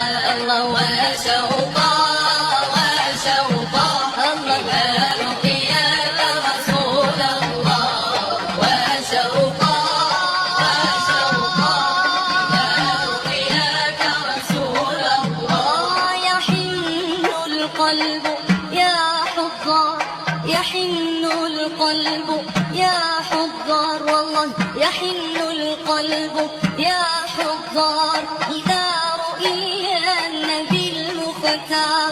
الله وشوقا وشوقا إلى رؤياك رسول الله وشوقا وشوقا إلى رؤياك رسول الله يحن القلب يا حضار يحن القلب يا حضار والله يحن القلب يا حضار إذا رؤيا النبي المختار